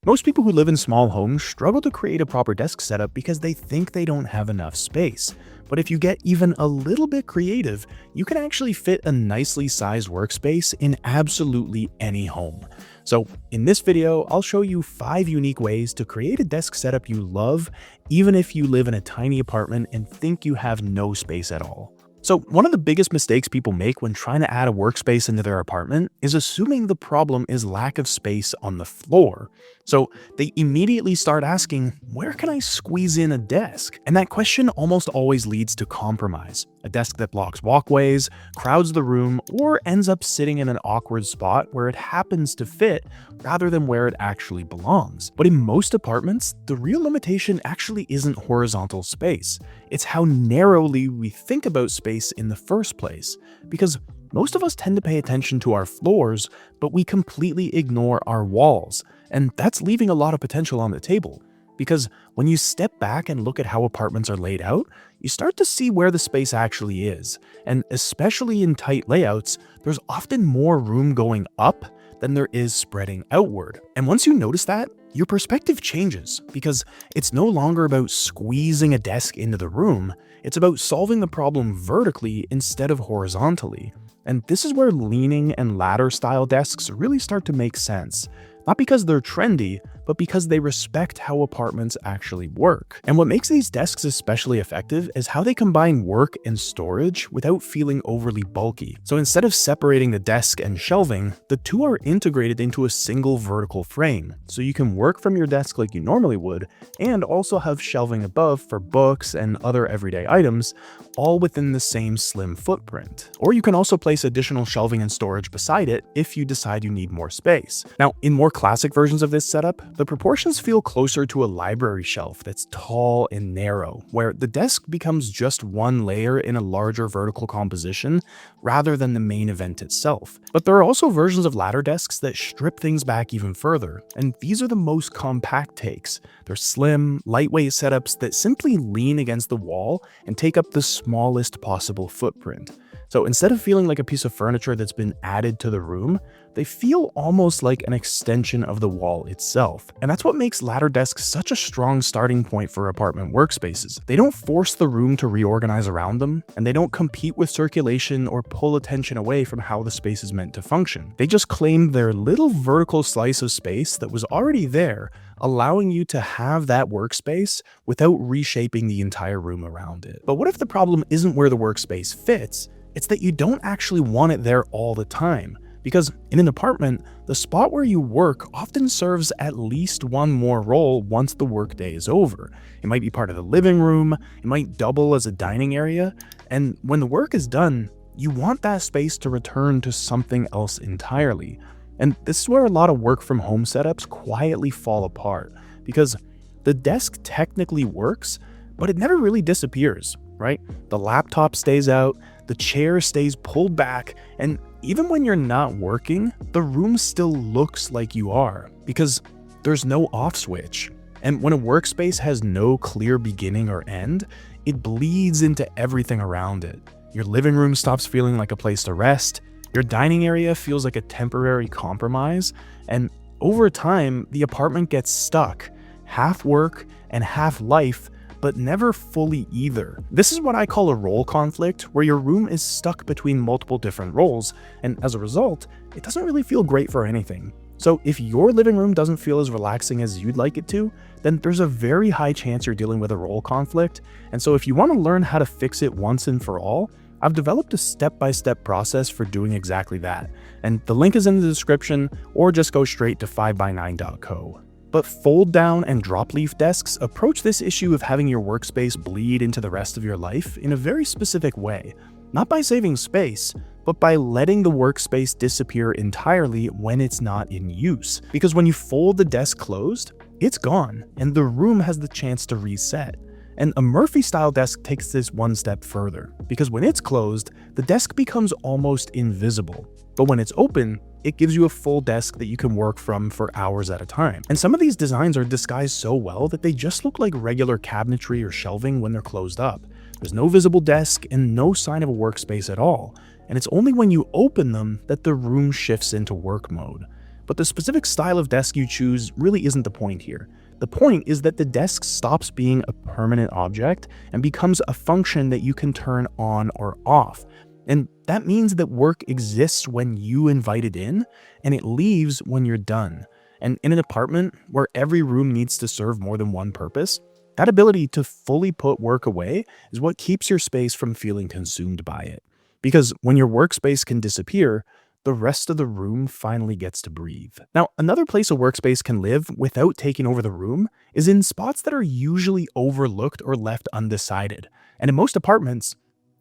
Most people who live in small homes struggle to create a proper desk setup because they think they don't have enough space. But if you get even a little bit creative, you can actually fit a nicely sized workspace in absolutely any home. So in this video, I'll show you 5 unique ways to create a desk setup you love, even if you live in a tiny apartment and think you have no space at all. So one of the biggest mistakes people make when trying to add a workspace into their apartment is assuming the problem is lack of space on the floor. So they immediately start asking, where can I squeeze in a desk? And that question almost always leads to compromise. A desk that blocks walkways, crowds the room, or ends up sitting in an awkward spot where it happens to fit rather than where it actually belongs. But in most apartments, the real limitation actually isn't horizontal space. It's how narrowly we think about space in the first place. Because most of us tend to pay attention to our floors, but we completely ignore our walls. And that's leaving a lot of potential on the table. Because when you step back and look at how apartments are laid out, you start to see where the space actually is. And especially in tight layouts, there's often more room going up than there is spreading outward. And once you notice that, your perspective changes because it's no longer about squeezing a desk into the room, it's about solving the problem vertically instead of horizontally. And this is where leaning and ladder style desks really start to make sense. Not because they're trendy, but because they respect how apartments actually work. And what makes these desks especially effective is how they combine work and storage without feeling overly bulky. So instead of separating the desk and shelving, the two are integrated into a single vertical frame. So you can work from your desk like you normally would, and also have shelving above for books and other everyday items, all within the same slim footprint. Or you can also place additional shelving and storage beside it if you decide you need more space. Now, in more classic versions of this setup, the proportions feel closer to a library shelf that's tall and narrow, where the desk becomes just one layer in a larger vertical composition rather than the main event itself. But there are also versions of ladder desks that strip things back even further, and these are the most compact takes. They're slim, lightweight setups that simply lean against the wall and take up the smallest possible footprint. So instead of feeling like a piece of furniture that's been added to the room, they feel almost like an extension of the wall itself. And that's what makes ladder desks such a strong starting point for apartment workspaces. They don't force the room to reorganize around them, and they don't compete with circulation or pull attention away from how the space is meant to function. They just claim their little vertical slice of space that was already there, allowing you to have that workspace without reshaping the entire room around it. But what if the problem isn't where the workspace fits? It's that you don't actually want it there all the time. Because in an apartment, the spot where you work often serves at least one more role once the workday is over. It might be part of the living room, it might double as a dining area, and when the work is done, you want that space to return to something else entirely. And this is where a lot of work from home setups quietly fall apart, because the desk technically works, but it never really disappears, right? The laptop stays out, the chair stays pulled back, and even when you're not working, the room still looks like you are, because there's no off switch. And when a workspace has no clear beginning or end, it bleeds into everything around it. Your living room stops feeling like a place to rest, your dining area feels like a temporary compromise, and over time, the apartment gets stuck, half work and half life, but never fully either. This is what I call a role conflict, where your room is stuck between multiple different roles, and as a result, it doesn't really feel great for anything. So if your living room doesn't feel as relaxing as you'd like it to, then there's a very high chance you're dealing with a role conflict. And so if you want to learn how to fix it once and for all, I've developed a step-by-step process for doing exactly that. And the link is in the description, or just go straight to 5by9.co. But fold down and drop leaf desks approach this issue of having your workspace bleed into the rest of your life in a very specific way. Not by saving space, but by letting the workspace disappear entirely when it's not in use. Because when you fold the desk closed, it's gone, and the room has the chance to reset. And a Murphy-style desk takes this one step further, because when it's closed, the desk becomes almost invisible. But when it's open, it gives you a full desk that you can work from for hours at a time. And some of these designs are disguised so well that they just look like regular cabinetry or shelving when they're closed up. There's no visible desk and no sign of a workspace at all. And it's only when you open them that the room shifts into work mode. But the specific style of desk you choose really isn't the point here. The point is that the desk stops being a permanent object and becomes a function that you can turn on or off. And that means that work exists when you invite it in, and it leaves when you're done. And in an apartment where every room needs to serve more than one purpose, that ability to fully put work away is what keeps your space from feeling consumed by it. Because when your workspace can disappear, the rest of the room finally gets to breathe. Now, another place a workspace can live without taking over the room is in spots that are usually overlooked or left undecided. And in most apartments,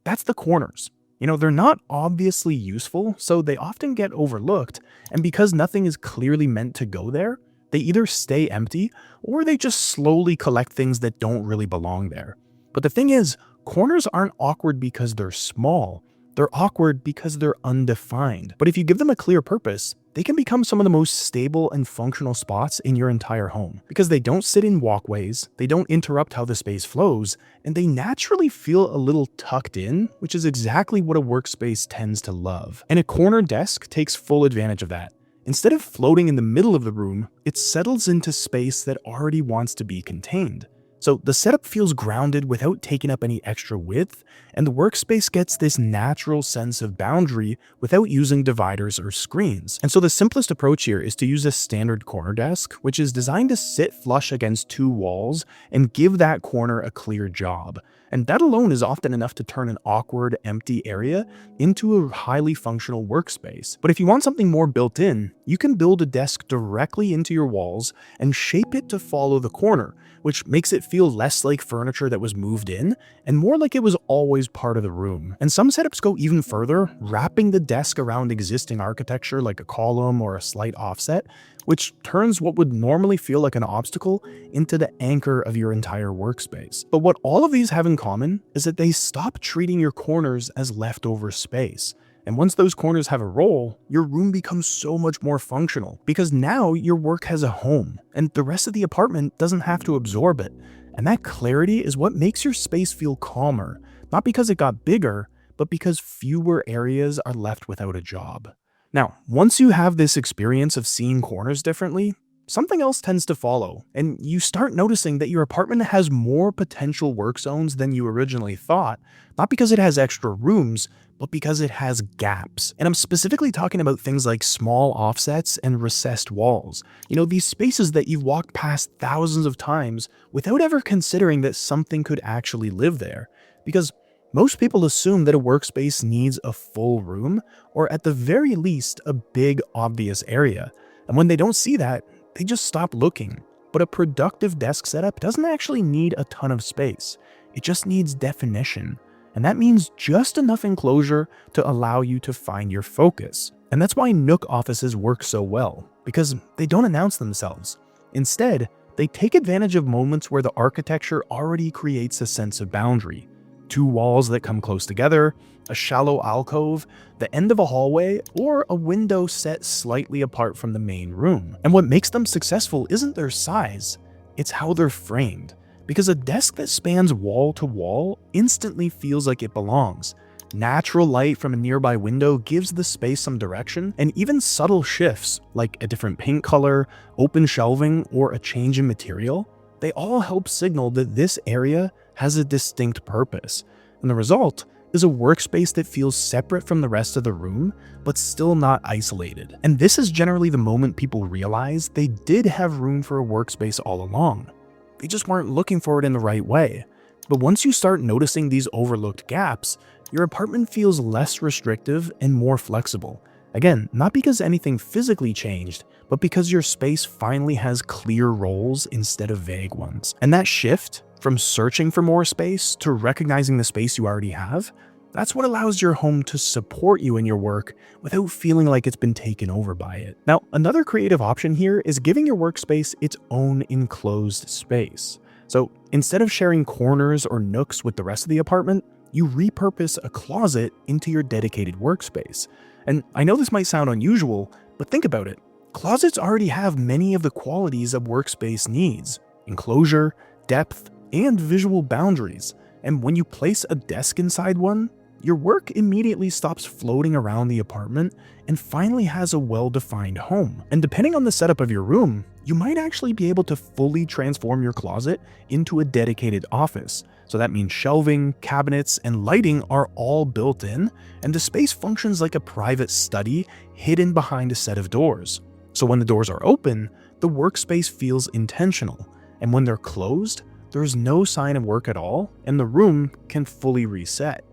that's the corners. They're not obviously useful, so they often get overlooked, and because nothing is clearly meant to go there, they either stay empty or they just slowly collect things that don't really belong there. But the thing is, corners aren't awkward because they're small. They're awkward because they're undefined. But if you give them a clear purpose, they can become some of the most stable and functional spots in your entire home. Because they don't sit in walkways, they don't interrupt how the space flows, and they naturally feel a little tucked in, which is exactly what a workspace tends to love. And a corner desk takes full advantage of that. Instead of floating in the middle of the room, it settles into space that already wants to be contained. So the setup feels grounded without taking up any extra width, and the workspace gets this natural sense of boundary without using dividers or screens. And so the simplest approach here is to use a standard corner desk, which is designed to sit flush against two walls and give that corner a clear job. And that alone is often enough to turn an awkward, empty area into a highly functional workspace. But if you want something more built in, you can build a desk directly into your walls and shape it to follow the corner, which makes it feel less like furniture that was moved in and more like it was always part of the room. And some setups go even further, wrapping the desk around existing architecture like a column or a slight offset, which turns what would normally feel like an obstacle into the anchor of your entire workspace. But what all of these have in common is that they stop treating your corners as leftover space. And once those corners have a role, your room becomes so much more functional because now your work has a home and the rest of the apartment doesn't have to absorb it. And that clarity is what makes your space feel calmer, not because it got bigger, but because fewer areas are left without a job. Now, once you have this experience of seeing corners differently, something else tends to follow, and you start noticing that your apartment has more potential work zones than you originally thought, not because it has extra rooms, but because it has gaps. And I'm specifically talking about things like small offsets and recessed walls. These spaces that you've walked past thousands of times without ever considering that something could actually live there. Because most people assume that a workspace needs a full room, or at the very least, a big, obvious area. And when they don't see that, they just stop looking. But a productive desk setup doesn't actually need a ton of space. It just needs definition. And that means just enough enclosure to allow you to find your focus. And that's why Nook offices work so well, because they don't announce themselves. Instead, they take advantage of moments where the architecture already creates a sense of boundary. Two walls that come close together, a shallow alcove, the end of a hallway, or a window set slightly apart from the main room. And what makes them successful isn't their size, it's how they're framed. Because a desk that spans wall to wall instantly feels like it belongs. Natural light from a nearby window gives the space some direction, and even subtle shifts, like a different paint color, open shelving, or a change in material, they all help signal that this area has a distinct purpose. And the result is a workspace that feels separate from the rest of the room, but still not isolated. And this is generally the moment people realize they did have room for a workspace all along. They just weren't looking for it in the right way. But once you start noticing these overlooked gaps, your apartment feels less restrictive and more flexible. Again, not because anything physically changed, but because your space finally has clear roles instead of vague ones. And that shift from searching for more space to recognizing the space you already have, that's what allows your home to support you in your work without feeling like it's been taken over by it. Now, another creative option here is giving your workspace its own enclosed space. So instead of sharing corners or nooks with the rest of the apartment, you repurpose a closet into your dedicated workspace. And I know this might sound unusual, but think about it. Closets already have many of the qualities a workspace needs: enclosure, depth, and visual boundaries. And when you place a desk inside one, your work immediately stops floating around the apartment and finally has a well-defined home. And depending on the setup of your room, you might actually be able to fully transform your closet into a dedicated office. So that means shelving, cabinets, and lighting are all built in, and the space functions like a private study hidden behind a set of doors. So when the doors are open, the workspace feels intentional, and when they're closed, there's no sign of work at all, and the room can fully reset.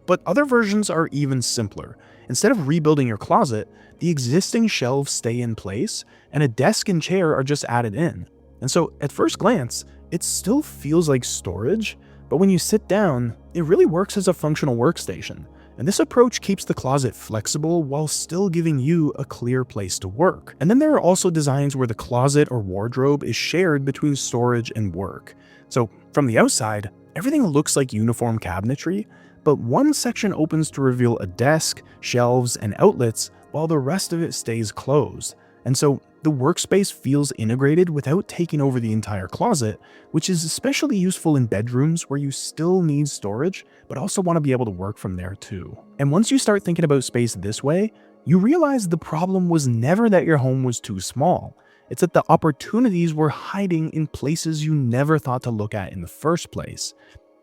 But other versions are even simpler. Instead of rebuilding your closet, the existing shelves stay in place, and a desk and chair are just added in. And so at first glance, it still feels like storage, but when you sit down, it really works as a functional workstation. And this approach keeps the closet flexible while still giving you a clear place to work. And then there are also designs where the closet or wardrobe is shared between storage and work. So from the outside, everything looks like uniform cabinetry, but one section opens to reveal a desk, shelves, and outlets, while the rest of it stays closed. And so the workspace feels integrated without taking over the entire closet, which is especially useful in bedrooms where you still need storage, but also want to be able to work from there too. And once you start thinking about space this way, you realize the problem was never that your home was too small. It's that the opportunities were hiding in places you never thought to look at in the first place.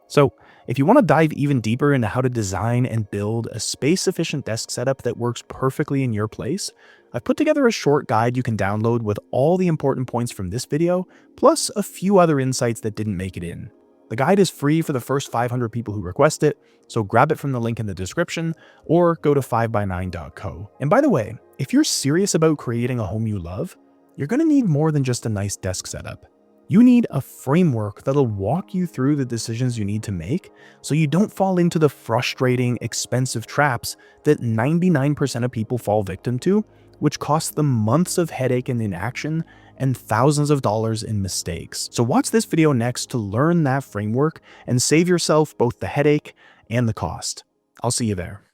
So if you want to dive even deeper into how to design and build a space-efficient desk setup that works perfectly in your place, I've put together a short guide you can download with all the important points from this video, plus a few other insights that didn't make it in. The guide is free for the first 500 people who request it, so grab it from the link in the description or go to 5by9.co. And by the way, if you're serious about creating a home you love, you're going to need more than just a nice desk setup. You need a framework that'll walk you through the decisions you need to make so you don't fall into the frustrating, expensive traps that 99% of people fall victim to, which costs them months of headache and inaction and thousands of dollars in mistakes. So watch this video next to learn that framework and save yourself both the headache and the cost. I'll see you there.